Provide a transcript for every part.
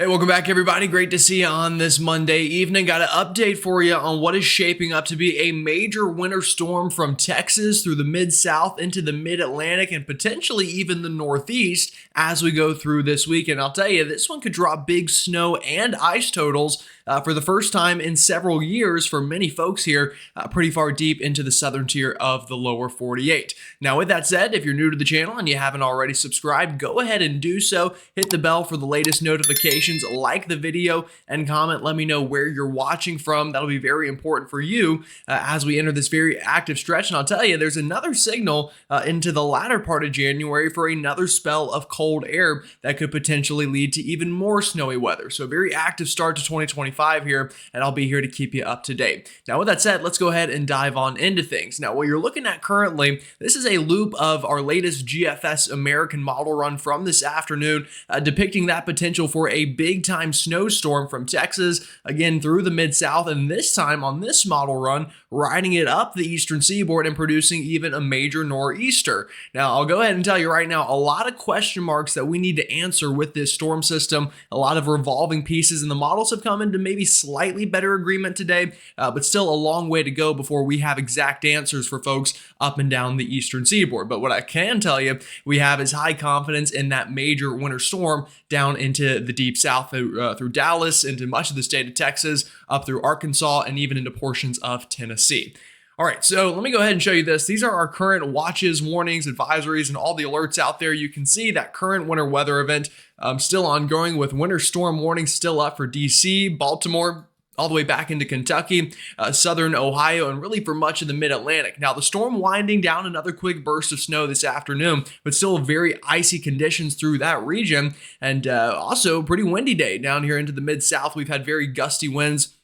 Hey, welcome back, everybody. Great to see you on this Monday evening. Got an update for you on what is shaping up to be a major winter storm from Texas through the mid-south into the mid-Atlantic and potentially even the Northeast as we go through this week. And I'll tell you, this one could draw big snow and ice totals for the first time in several years for many folks here pretty far deep into the southern tier of the lower 48. Now, with that said, if you're new to the channel and you haven't already subscribed, go ahead and do so. Hit the bell for the latest notifications, like the video, and comment. Let me know where you're watching from. That'll be very important for you as we enter this very active stretch. And I'll tell you, there's another signal into the latter part of January for another spell of cold air that could potentially lead to even more snowy weather. So a very active start to 2025 here, and I'll be here to keep you up to date. Now, with that said, let's go ahead and dive on into things. Now, what you're looking at currently, this is a loop of our latest GFS American model run from this afternoon, depicting that potential for a big-time snowstorm from Texas, again, through the mid-south, and this time on this model run, riding it up the eastern seaboard and producing even a major nor'easter. Now, I'll go ahead and tell you right now, a lot of question marks that we need to answer with this storm system, a lot of revolving pieces, and the models have come into maybe slightly better agreement today, but still a long way to go before we have exact answers for folks up and down the eastern seaboard. But what I can tell you we have is high confidence in that major winter storm down into the deep south through Dallas, into much of the state of Texas, up through Arkansas, and even into portions of Tennessee. All right, so let me go ahead and show you this. These are our current watches, warnings, advisories, and all the alerts out there. You can see that current winter weather event still ongoing with winter storm warnings still up for DC, Baltimore, all the way back into Kentucky, southern Ohio, and really for much of the mid-Atlantic. Now, the storm winding down, another quick burst of snow this afternoon, but still very icy conditions through that region, and also pretty windy day down here into the mid-south. We've had very gusty winds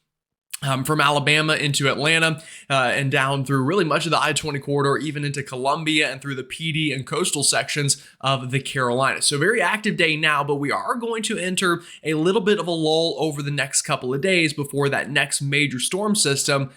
from Alabama into Atlanta and down through really much of the I-20 corridor, even into Columbia and through the PD and coastal sections of the Carolinas. So very active day now, but we are going to enter a little bit of a lull over the next couple of days before that next major storm system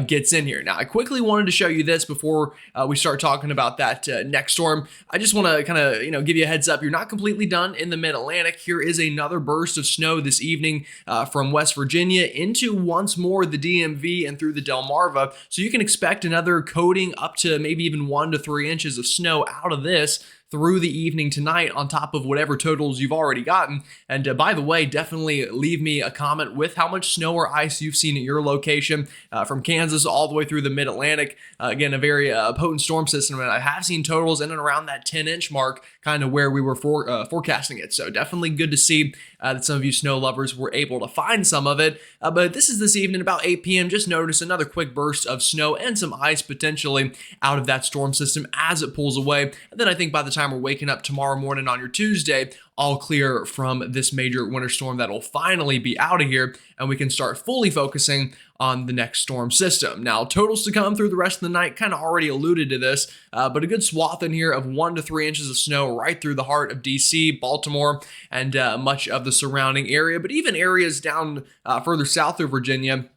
gets in here. Now, I quickly wanted to show you this before we start talking about that next storm. I just want to kind of, give you a heads up. You're not completely done in the mid-Atlantic. Here is another burst of snow this evening from West Virginia into once more the DMV and through the Delmarva. So you can expect another coating up to maybe even 1 to 3 inches of snow out of this through the evening tonight on top of whatever totals you've already gotten. And by the way, definitely leave me a comment with how much snow or ice you've seen at your location from Kansas all the way through the mid-Atlantic. Again, a very potent storm system, and I have seen totals in and around that 10-inch mark, kind of where we were forecasting it. So definitely good to see that some of you snow lovers were able to find some of it. But this is this evening about 8 p.m. Just notice another quick burst of snow and some ice potentially out of that storm system as it pulls away. And then I think by the time we're waking up tomorrow morning on your Tuesday, all clear from this major winter storm that'll finally be out of here, and we can start fully focusing on the next storm system. Now, totals to come through the rest of the night, kind of already alluded to this, but a good swath in here of 1 to 3 inches of snow right through the heart of DC, Baltimore, and much of the surrounding area, but even areas down further south of Virginia.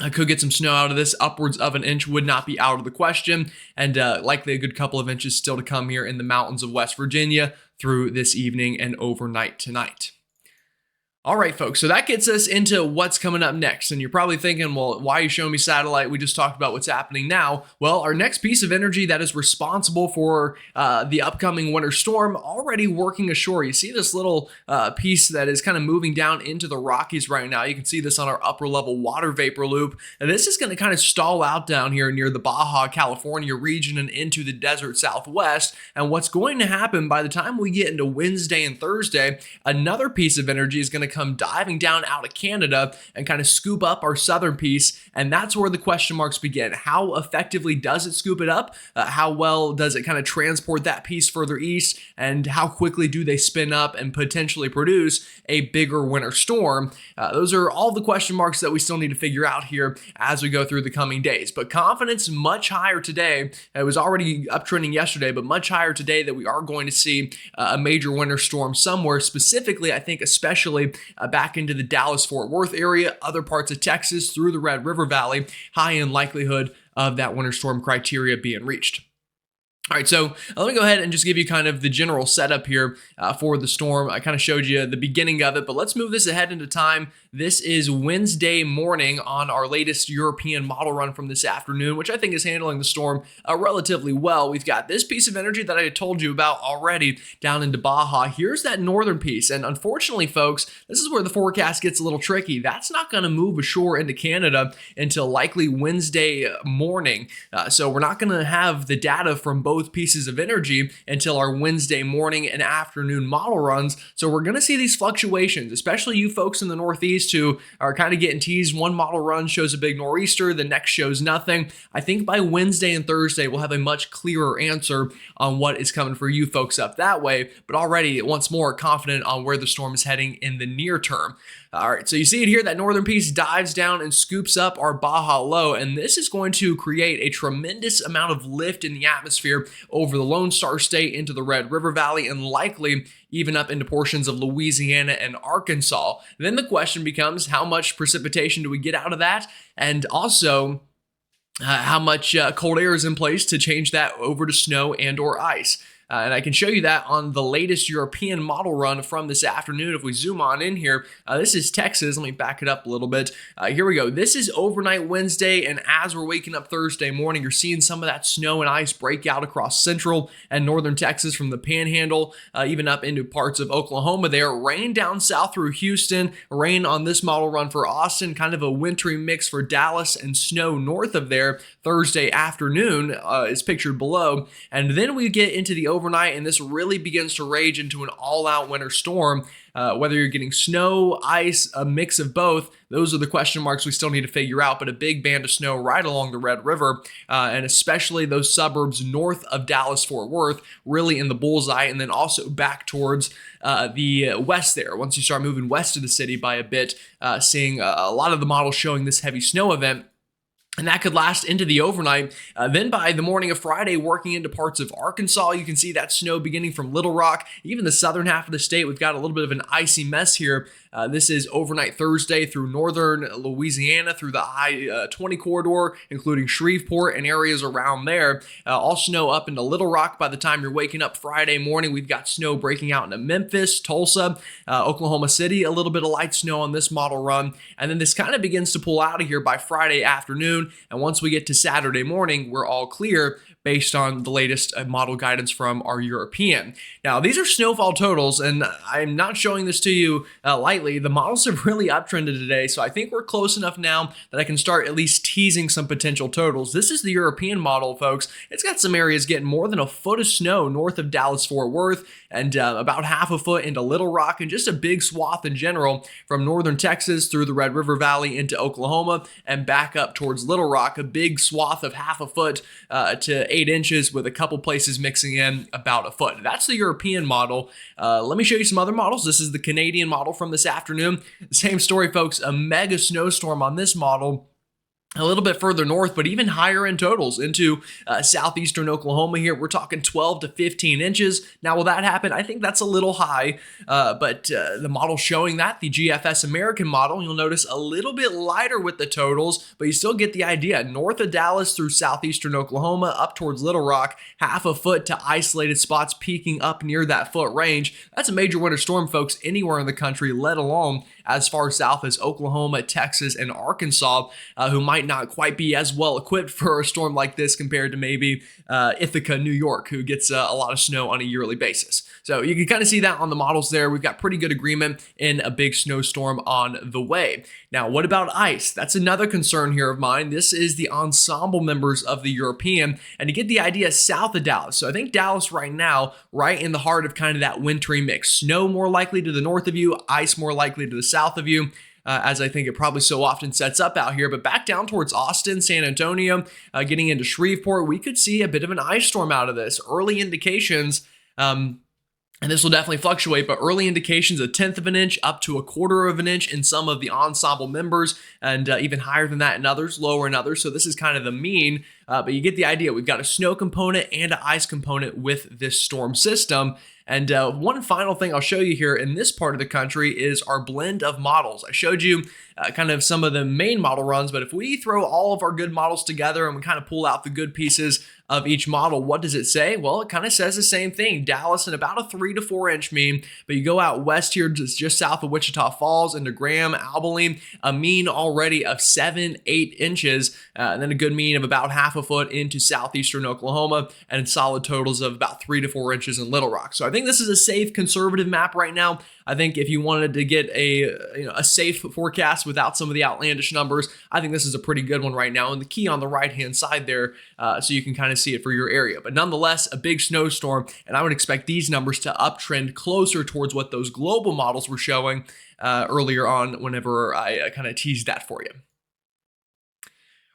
I could get some snow out of this. Upwards of an inch would not be out of the question, and likely a good couple of inches still to come here in the mountains of West Virginia through this evening and overnight tonight. All right, folks, so that gets us into what's coming up next. And you're probably thinking, well, why are you showing me satellite? We just talked about what's happening now. Well, our next piece of energy that is responsible for the upcoming winter storm already working ashore. You see this little piece that is kind of moving down into the Rockies right now. You can see this on our upper level water vapor loop. And this is going to kind of stall out down here near the Baja California region and into the desert Southwest. And what's going to happen by the time we get into Wednesday and Thursday, another piece of energy is going to come diving down out of Canada and kind of scoop up our southern piece. And that's where the question marks begin. How effectively does it scoop it up? How well does it kind of transport that piece further east? And how quickly do they spin up and potentially produce a bigger winter storm? Those are all the question marks that we still need to figure out here as we go through the coming days. But confidence much higher today. It was already uptrending yesterday, but much higher today that we are going to see a major winter storm somewhere, specifically, I think, especially back into the Dallas-Fort Worth area, other parts of Texas through the Red River Valley, high in likelihood of that winter storm criteria being reached. All right, so let me go ahead and just give you kind of the general setup here for the storm. I kind of showed you the beginning of it, but let's move this ahead into time. This is Wednesday morning on our latest European model run from this afternoon, which I think is handling the storm relatively well. We've got this piece of energy that I told you about already down into Baja. Here's that northern piece, and unfortunately, folks, this is where the forecast gets a little tricky. That's not going to move ashore into Canada until likely Wednesday morning, so we're not going to have the data from both pieces of energy until our Wednesday morning and afternoon model runs. So we're going to see these fluctuations, especially you folks in the Northeast who are kind of getting teased. One model run shows a big nor'easter, the next shows nothing. I think by Wednesday and Thursday, we'll have a much clearer answer on what is coming for you folks up that way, but already once more confident on where the storm is heading in the near term. All right, so you see it here, that northern piece dives down and scoops up our Baja low, and this is going to create a tremendous amount of lift in the atmosphere over the Lone Star State into the Red River Valley and likely even up into portions of Louisiana and Arkansas. Then the question becomes, how much precipitation do we get out of that? And also, how much cold air is in place to change that over to snow and or ice. And I can show you that on the latest European model run from this afternoon. If we zoom on in here, this is Texas. Let me back it up a little bit. Here we go. This is overnight Wednesday, and as we're waking up Thursday morning, you're seeing some of that snow and ice break out across central and northern Texas from the Panhandle, even up into parts of Oklahoma there. Rain down south through Houston, rain on this model run for Austin, kind of a wintry mix for Dallas, and snow north of there Thursday afternoon is pictured below. And then we get into the overnight, and this really begins to rage into an all-out winter storm. Whether you're getting snow, ice, a mix of both, those are the question marks we still need to figure out, but a big band of snow right along the Red River, and especially those suburbs north of Dallas-Fort Worth, really in the bullseye, and then also back towards the west there. Once you start moving west of the city by a bit, seeing a lot of the models showing this heavy snow event. And that could last into the overnight. Then by the morning of Friday, working into parts of Arkansas, you can see that snow beginning from Little Rock. Even the southern half of the state, we've got a little bit of an icy mess here. This is overnight Thursday through northern Louisiana, through the I-20 corridor, including Shreveport and areas around there. All snow up into Little Rock by the time you're waking up Friday morning. We've got snow breaking out into Memphis, Tulsa, Oklahoma City, a little bit of light snow on this model run. And then this kind of begins to pull out of here by Friday afternoon. And once we get to Saturday morning, we're all clear based on the latest model guidance from our European. Now, these are snowfall totals, and I'm not showing this to you lightly. The models have really uptrended today, so I think we're close enough now that I can start at least teasing some potential totals. This is the European model, folks. It's got some areas getting more than a foot of snow north of Dallas-Fort Worth, and about half a foot into Little Rock, and just a big swath in general from northern Texas through the Red River Valley into Oklahoma and back up towards Little Rock, a big swath of half a foot to 8 inches, with a couple places mixing in about a foot. That's the European model. Let me show you some other models. This is the Canadian model from this afternoon. Same story, folks. A mega snowstorm on this model. A little bit further north, but even higher in totals into southeastern Oklahoma here. We're talking 12 to 15 inches. Now, will that happen? I think that's a little high, but the model showing that, the GFS American model, you'll notice a little bit lighter with the totals, but you still get the idea. North of Dallas through southeastern Oklahoma, up towards Little Rock, half a foot to isolated spots peaking up near that foot range. That's a major winter storm, folks, anywhere in the country, let alone as far south as Oklahoma, Texas, and Arkansas, who might not quite be as well equipped for a storm like this compared to maybe Ithaca, New York, who gets a lot of snow on a yearly basis. So you can kind of see that on the models there. We've got pretty good agreement in a big snowstorm on the way. Now, what about ice? That's another concern here of mine. This is the ensemble members of the European, and to get the idea, south of Dallas. So I think Dallas right now, right in the heart of kind of that wintry mix. Snow more likely to the north of you, ice more likely to the south of you. As I think it probably so often sets up out here. But back down towards Austin, San Antonio, getting into Shreveport, we could see a bit of an ice storm out of this. Early indications, and this will definitely fluctuate, but early indications, 1/10 of an inch up to 1/4 of an inch in some of the ensemble members, and even higher than that in others, lower in others. So this is kind of the mean but you get the idea. We've got a snow component and an ice component with this storm system. And one final thing I'll show you here in this part of the country is our blend of models. I showed you kind of some of the main model runs, but if we throw all of our good models together and we kind of pull out the good pieces of each model, what does it say? Well, it kind of says the same thing. Dallas in about a 3 to 4 inch mean, but you go out west here just south of Wichita Falls into Graham, Abilene, a mean already of 7, 8 inches, and then a good mean of about half a foot into southeastern Oklahoma, and solid totals of about 3 to 4 inches in Little Rock. So I think this is a safe, conservative map right now. I think if you wanted to get a safe forecast without some of the outlandish numbers, I think this is a pretty good one right now. And the key on the right-hand side there, so you can kind of see it for your area. But nonetheless, a big snowstorm, and I would expect these numbers to uptrend closer towards what those global models were showing earlier on whenever I kind of teased that for you.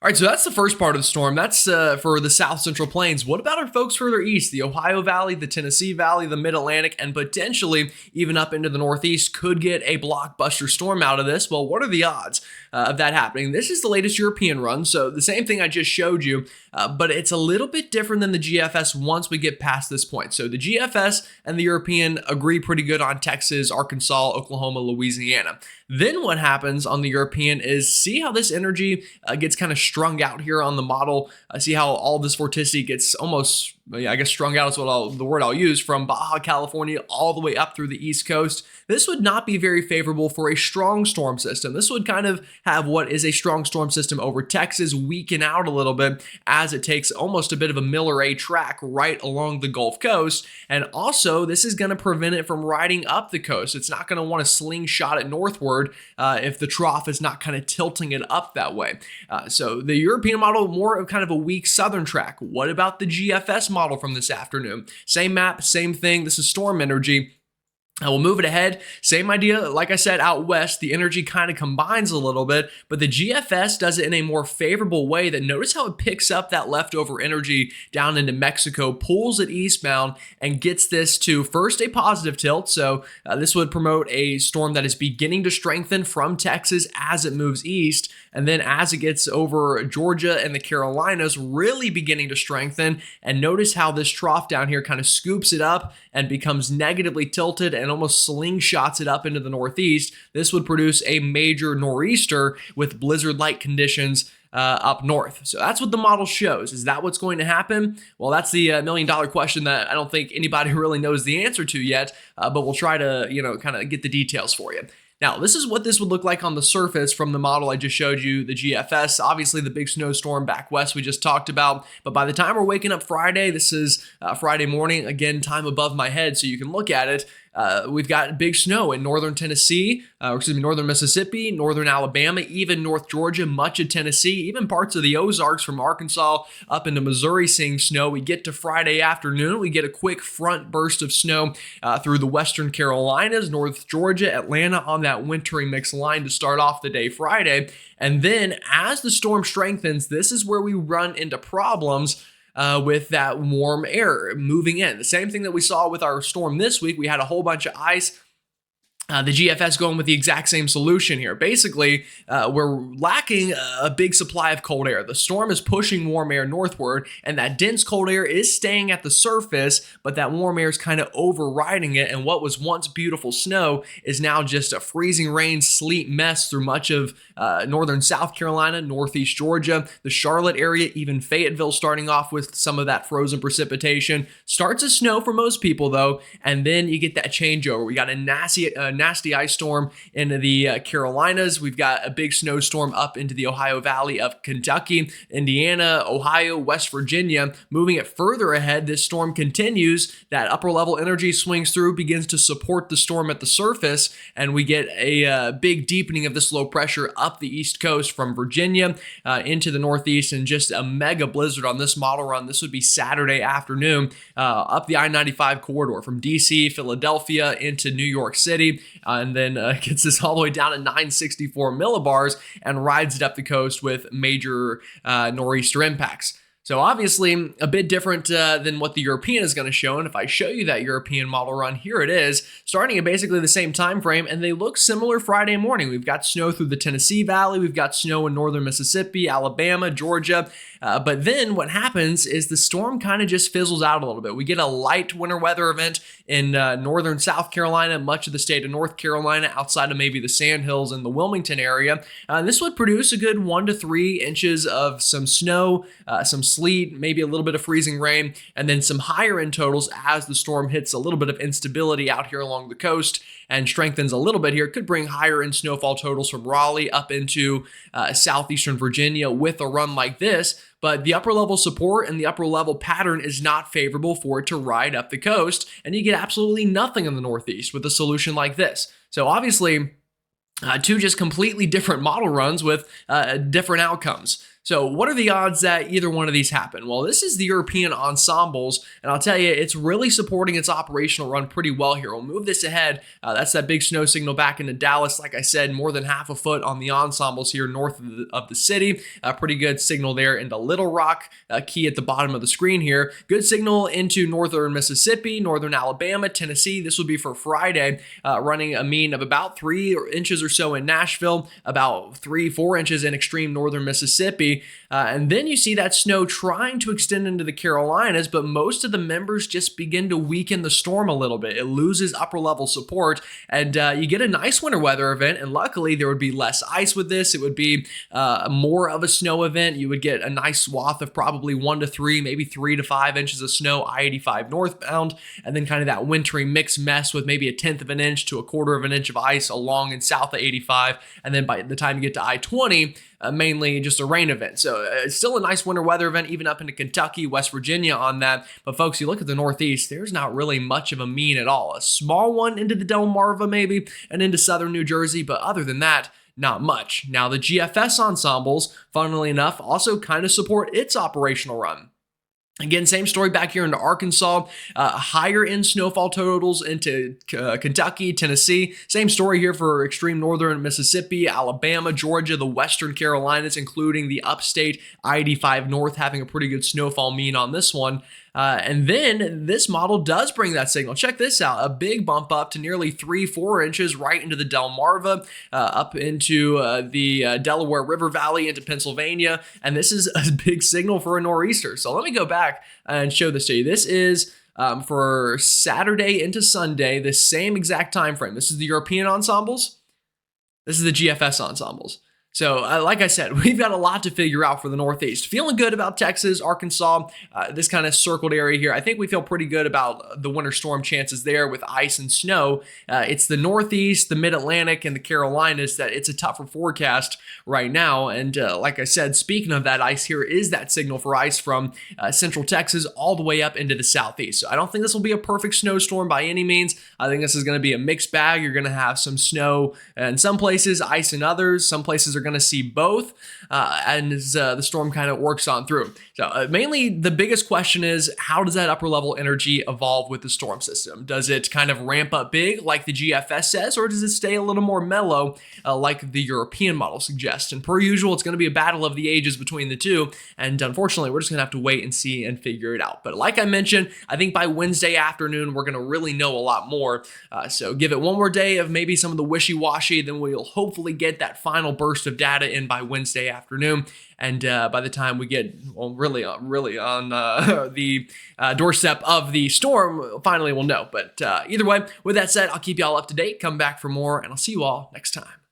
All right, so that's the first part of the storm. That's for the South Central Plains. What about our folks further east? The Ohio Valley, the Tennessee Valley, the Mid-Atlantic, and potentially even up into the Northeast could get a blockbuster storm out of this. Well, what are the odds of that happening? This is the latest European run, so the same thing I just showed you, but it's a little bit different than the GFS once we get past this point. So the GFS and the European agree pretty good on Texas, Arkansas, Oklahoma, Louisiana. Then what happens on the European is see how this energy gets kind of strung out here on the model. See how all this vorticity gets almost, I guess strung out is the word I'll use, from Baja California all the way up through the East Coast. This would not be very favorable for a strong storm system. This would kind of have what is a strong storm system over Texas weaken out a little bit as it takes almost a bit of a Miller A track right along the Gulf Coast. And also, this is going to prevent it from riding up the coast. It's not going to want to slingshot it northward if the trough is not kind of tilting it up that way. So the European model, more of kind of a weak southern track. What about the GFS model from this afternoon? Same map, same thing. This is storm energy. We'll move it ahead. Same idea. Like I said, out west, the energy kind of combines a little bit, but the GFS does it in a more favorable way. That notice how it picks up that leftover energy down into Mexico, pulls it eastbound, and gets this to first a positive tilt. So this would promote a storm that is beginning to strengthen from Texas as it moves east. And then as it gets over Georgia and the Carolinas, really beginning to strengthen. And notice how this trough down here kind of scoops it up and becomes negatively tilted and almost slingshots it up into the northeast. This would produce a major nor'easter with blizzard-like conditions up north. So that's what the model shows. Is that what's going to happen? Well, that's the million-dollar question that I don't think anybody really knows the answer to yet, but we'll try to, kind of get the details for you. Now, this is what this would look like on the surface from the model I just showed you, the GFS. Obviously, the big snowstorm back west we just talked about. But by the time we're waking up Friday, this is Friday morning, again, time above my head, so you can look at it. We've got big snow in northern Tennessee, northern Mississippi, northern Alabama, even North Georgia, much of Tennessee, even parts of the Ozarks from Arkansas up into Missouri seeing snow. We get to Friday afternoon, we get a quick front burst of snow through the western Carolinas, North Georgia, Atlanta on that wintry mix line to start off the day Friday. And then as the storm strengthens, this is where we run into problems with that warm air moving in. The same thing that we saw with our storm this week. We had a whole bunch of ice. The GFS going with the exact same solution here. Basically, we're lacking a big supply of cold air. The storm is pushing warm air northward, and that dense cold air is staying at the surface, but that warm air is kind of overriding it, and what was once beautiful snow is now just a freezing rain, sleet mess through much of northern South Carolina, northeast Georgia, the Charlotte area, even Fayetteville starting off with some of that frozen precipitation. Starts as snow for most people, though, and then you get that changeover. We got a nasty ice storm into the Carolinas. We've got a big snowstorm up into the Ohio Valley of Kentucky, Indiana, Ohio, West Virginia. Moving it further ahead, this storm continues. That upper level energy swings through, begins to support the storm at the surface, and we get a big deepening of this low pressure up the east coast from Virginia into the northeast, and just a mega blizzard on this model run. This would be Saturday afternoon up the I-95 corridor from DC, Philadelphia into New York City. And then gets this all the way down to 964 millibars and rides it up the coast with major nor'easter impacts. So obviously a bit different than what the European is going to show. And if I show you that European model run, here it is, starting at basically the same time frame, and they look similar Friday morning. We've got snow through the Tennessee Valley. We've got snow in northern Mississippi, Alabama, Georgia. But then what happens is the storm kind of just fizzles out a little bit. We get a light winter weather event in northern South Carolina, much of the state of North Carolina, outside of maybe the Sandhills and the Wilmington area. This would produce a good 1 to 3 inches of some snow, some sleet, maybe a little bit of freezing rain, and then some higher end totals as the storm hits a little bit of instability out here along the coast and strengthens a little bit here. It could bring higher end snowfall totals from Raleigh up into southeastern Virginia with a run like this. But the upper level support and the upper level pattern is not favorable for it to ride up the coast, and you get absolutely nothing in the Northeast with a solution like this. So obviously, two just completely different model runs with different outcomes. So what are the odds that either one of these happen? Well, this is the European ensembles, and I'll tell you, it's really supporting its operational run pretty well here. We'll move this ahead. That's that big snow signal back into Dallas. Like I said, more than half a foot on the ensembles here north of the city. Pretty good signal there into Little Rock, key at the bottom of the screen here. Good signal into northern Mississippi, northern Alabama, Tennessee. This will be for Friday, running a mean of about 3 inches or so in Nashville, about 3-4 inches in extreme northern Mississippi. And then you see that snow trying to extend into the Carolinas, but most of the members just begin to weaken the storm a little bit. It loses upper level support, and you get a nice winter weather event. And luckily, there would be less ice with this. It would be more of a snow event. You would get a nice swath of probably 1 to 3, maybe 3 to 5 inches of snow I-85 northbound, and then kind of that wintry mixed mess with maybe 1/10 of an inch to 1/4 of an inch of ice along and south of 85. And then by the time you get to I-20, mainly just a rain event. So it's still a nice winter weather event, even up into Kentucky, West Virginia on that. But folks, you look at the Northeast, there's not really much of a mean at all. A small one into the Delmarva maybe, and into southern New Jersey. But other than that, not much. Now, the GFS ensembles, funnily enough, also kind of support its operational run. Again, same story back here into Arkansas, higher end snowfall totals into Kentucky, Tennessee. Same story here for extreme northern Mississippi, Alabama, Georgia, the western Carolinas, including the upstate I-85 north, having a pretty good snowfall mean on this one. And then this model does bring that signal. Check this out, a big bump up to nearly 3-4 inches right into the Delmarva, up into the Delaware River Valley into Pennsylvania. And this is a big signal for a nor'easter. So let me go back and show this to you. This is for Saturday into Sunday, the same exact time frame. This is the European ensembles. This is the GFS ensembles. So like I said, we've got a lot to figure out for the Northeast. Feeling good about Texas, Arkansas, this kind of circled area here. I think we feel pretty good about the winter storm chances there with ice and snow. It's the Northeast, the Mid-Atlantic, and the Carolinas that it's a tougher forecast right now. And like I said, speaking of that ice, here is that signal for ice from central Texas all the way up into the Southeast. So I don't think this will be a perfect snowstorm by any means. I think this is going to be a mixed bag. You're going to have some snow in some places, ice in others. Some places are going to see both as the storm kind of works on through. So mainly the biggest question is, how does that upper level energy evolve with the storm system? Does it kind of ramp up big like the GFS says, or does it stay a little more mellow like the European model suggests? And per usual, it's going to be a battle of the ages between the two. And unfortunately, we're just going to have to wait and see and figure it out. But like I mentioned, I think by Wednesday afternoon, we're going to really know a lot more. So give it one more day of maybe some of the wishy-washy, then we'll hopefully get that final burst of data in by Wednesday afternoon. And by the time we get really on the doorstep of the storm, finally we'll know. But either way, with that said, I'll keep you all up to date, come back for more, and I'll see you all next time.